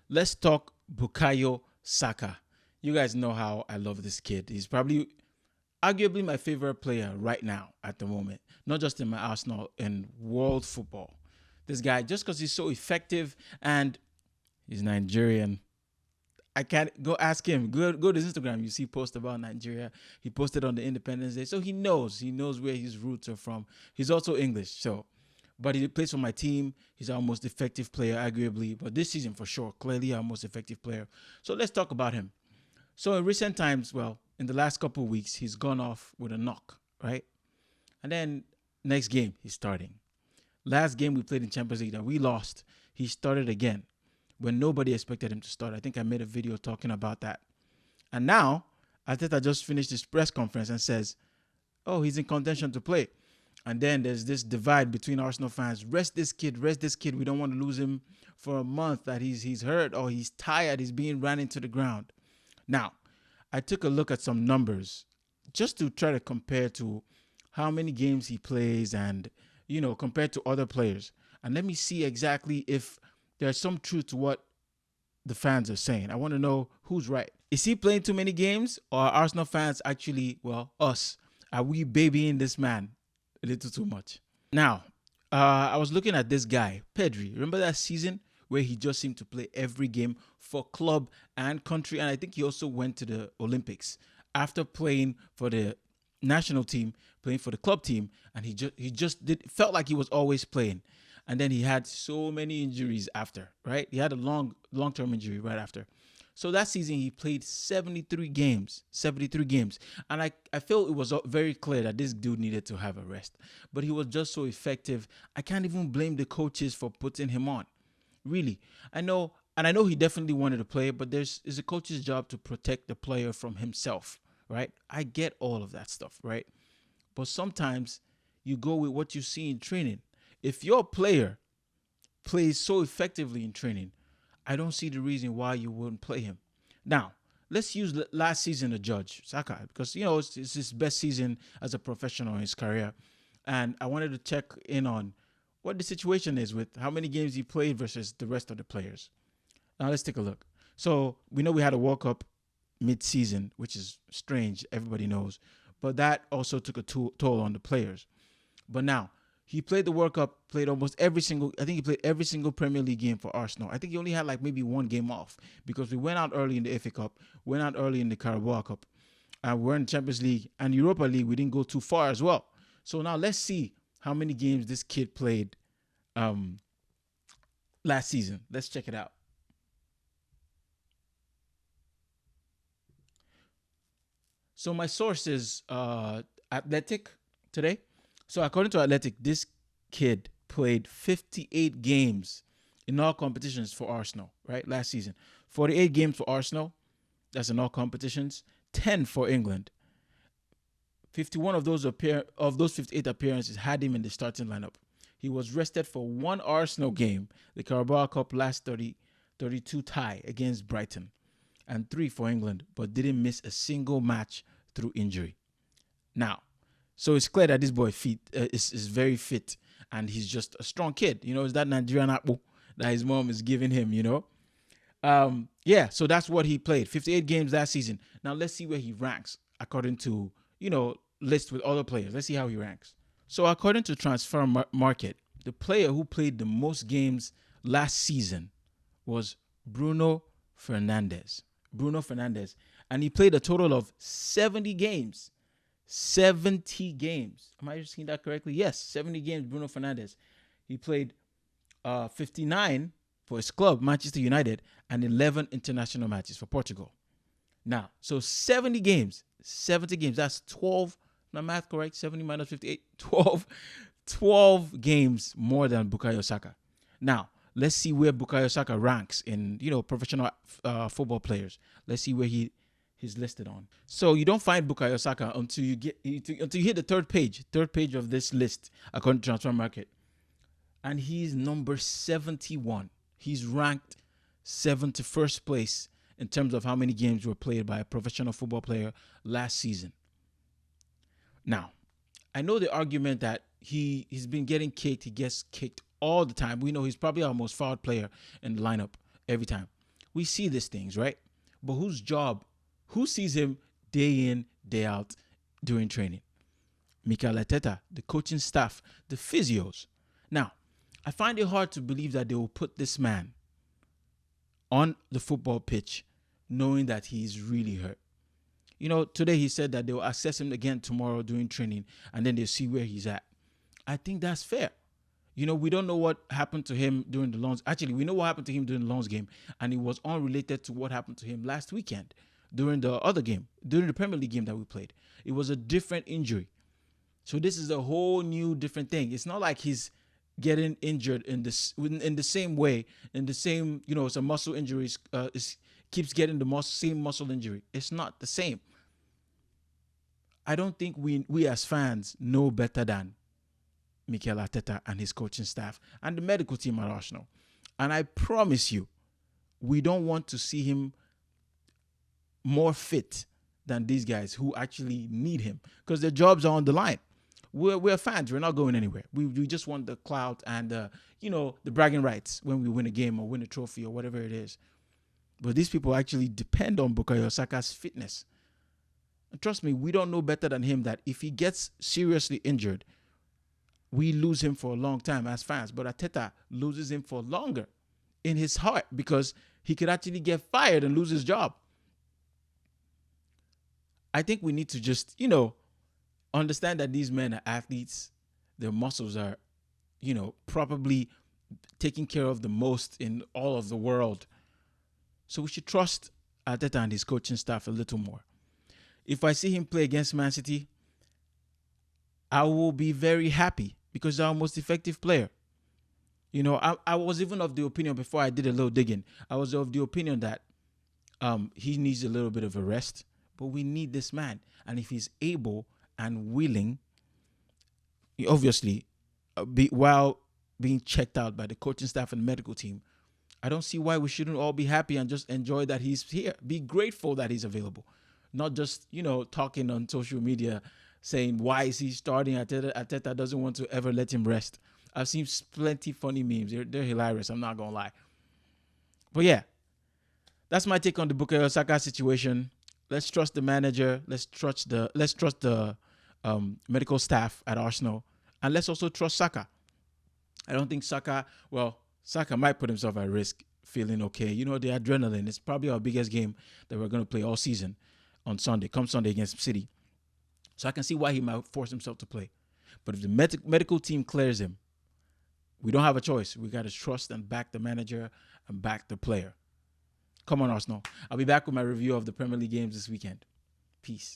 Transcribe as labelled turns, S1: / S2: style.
S1: Let's talk Bukayo Saka. You guys know how I love this kid. He's probably arguably my favorite player right now at the moment, not just in my Arsenal, in world football. This guy, just because he's so effective and he's Nigerian. I can't go ask him. Go to his Instagram. You see post about Nigeria. He posted on the Independence Day, so he knows. He knows where his roots are from. He's also English, so but he plays for my team. He's our most effective player, arguably. But this season, for sure, clearly our most effective player. So let's talk about him. So in recent times, well, in the last couple of weeks, he's gone off with a knock, right? And then next game, he's starting. Last game we played in Champions League that we lost, he started again when nobody expected him to start. I think I made a video talking about that. And now, ARTETA just finished his press conference and says, oh, he's in contention to play. And then there's this divide between Arsenal fans. Rest this kid. We don't want to lose him for a month that he's hurt or he's tired. He's being ran into the ground. Now, I took a look at some numbers just to try to compare to how many games he plays and, compared to other players. And let me see exactly if there's some truth to what the fans are saying. I want to know who's right. Is he playing too many games, or are Arsenal fans actually, us? Are we babying this man a little too much? Now, I was looking at this guy, Pedri. Remember that season where he just seemed to play every game for club and country? And I think he also went to the Olympics after playing for the national team, playing for the club team, and he just felt like he was always playing. And then he had so many injuries after, right? He had a long-term injury right after. So that season, he played 73 games. And I feel it was very clear that this dude needed to have a rest. But he was just so effective. I can't even blame the coaches for putting him on. Really. I know he definitely wanted to play, but it's a coach's job to protect the player from himself, right? I get all of that stuff, right? But sometimes you go with what you see in training. If your player plays so effectively in training, I don't see the reason why you wouldn't play him. Now, let's use last season to judge Saka because, it's his best season as a professional in his career. And I wanted to check in on what the situation is with how many games he played versus the rest of the players. Now, let's take a look. So we know we had a World Cup mid-season, which is strange. Everybody knows. But that also took a toll on the players. But now, he played the World Cup, I think he played every single Premier League game for Arsenal. I think he only had maybe one game off because we went out early in the FA Cup, went out early in the Carabao Cup, and we're in Champions League and Europa League. We didn't go too far as well. So now let's see how many games this kid played last season. Let's check it out. So my source is Athletic today. So according to Athletic, this kid played 58 games in all competitions for Arsenal, right? Last season. 48 games for Arsenal. That's in all competitions. 10 for England. 51 of those 58 appearances had him in the starting lineup. He was rested for one Arsenal game, the Carabao Cup last 32 tie against Brighton, and 3 for England, but didn't miss a single match through injury. Now, so it's clear that this boy is very fit, and he's just a strong kid. It's that Nigerian apple that his mom is giving him, so that's what he played. 58 games last season. Now let's see where he ranks according to, list with other players. Let's see how he ranks. So according to Transfer Market, the player who played the most games last season was Bruno Fernandes. And he played a total of 70 games. 70 games. Am I seeing that correctly? Yes, 70 games, Bruno Fernandes. He played 59 for his club, Manchester United, and 11 international matches for Portugal. Now, so 70 games, that's 12, my math correct, 70 minus 58, 12 games more than Bukayo Saka. Now, let's see where Bukayo Saka ranks in, professional football players. Let's see where he's listed on. So you don't find Bukayo Saka until you hit the third page of this list according to Transfer Market. And he's number 71. He's ranked 71st place in terms of how many games were played by a professional football player last season. Now, I know the argument that he's been getting kicked. He gets kicked all the time. We know he's probably our most fouled player in the lineup every time. We see these things, right? But who sees him day in, day out during training? Mikel Arteta, the coaching staff, the physios. Now, I find it hard to believe that they will put this man on the football pitch knowing that he's really hurt. Today he said that they will assess him again tomorrow during training and then they'll see where he's at. I think that's fair. We don't know what happened to him during the Lens. Actually, we know what happened to him during the Lens game, and it was unrelated to what happened to him last weekend during the other game, during the Premier League game that we played. It was a different injury. So this is a whole new different thing. It's not like he's getting injured in the same way, in the same, some muscle injuries, keeps getting the same muscle injury. It's not the same. I don't think we as fans know better than Mikel Arteta and his coaching staff and the medical team at Arsenal. And I promise you, we don't want to see him more fit than these guys who actually need him because their jobs are on the line. We're fans. We're not going anywhere. We just want the clout and the bragging rights when we win a game or win a trophy or whatever it is. But these people actually depend on Bukayo Saka's fitness. And trust me, we don't know better than him that if he gets seriously injured, we lose him for a long time as fans. But Arteta loses him for longer in his heart because he could actually get fired and lose his job. I think we need to just, understand that these men are athletes. Their muscles are, probably taken care of the most in all of the world. So we should trust Arteta and his coaching staff a little more. If I see him play against Man City, I will be very happy because they're our most effective player. I was even of the opinion before I did a little digging. I was of the opinion that he needs a little bit of a rest, but we need this man. And if he's able and willing, obviously, while being checked out by the coaching staff and the medical team, I don't see why we shouldn't all be happy and just enjoy that he's here. Be grateful that he's available. Not just, talking on social media saying, why is he starting? Arteta doesn't want to ever let him rest. I've seen plenty funny memes. They're hilarious. I'm not going to lie. But yeah, that's my take on the Bukayo Saka situation. Let's trust the manager. Let's trust the medical staff at Arsenal. And let's also trust Saka. I don't think Saka might put himself at risk feeling okay. The adrenaline is probably our biggest game that we're going to play all season on Sunday, come Sunday against City. So I can see why he might force himself to play. But if the medical team clears him, we don't have a choice. We got to trust and back the manager and back the player. Come on, Arsenal. I'll be back with my review of the Premier League games this weekend. Peace.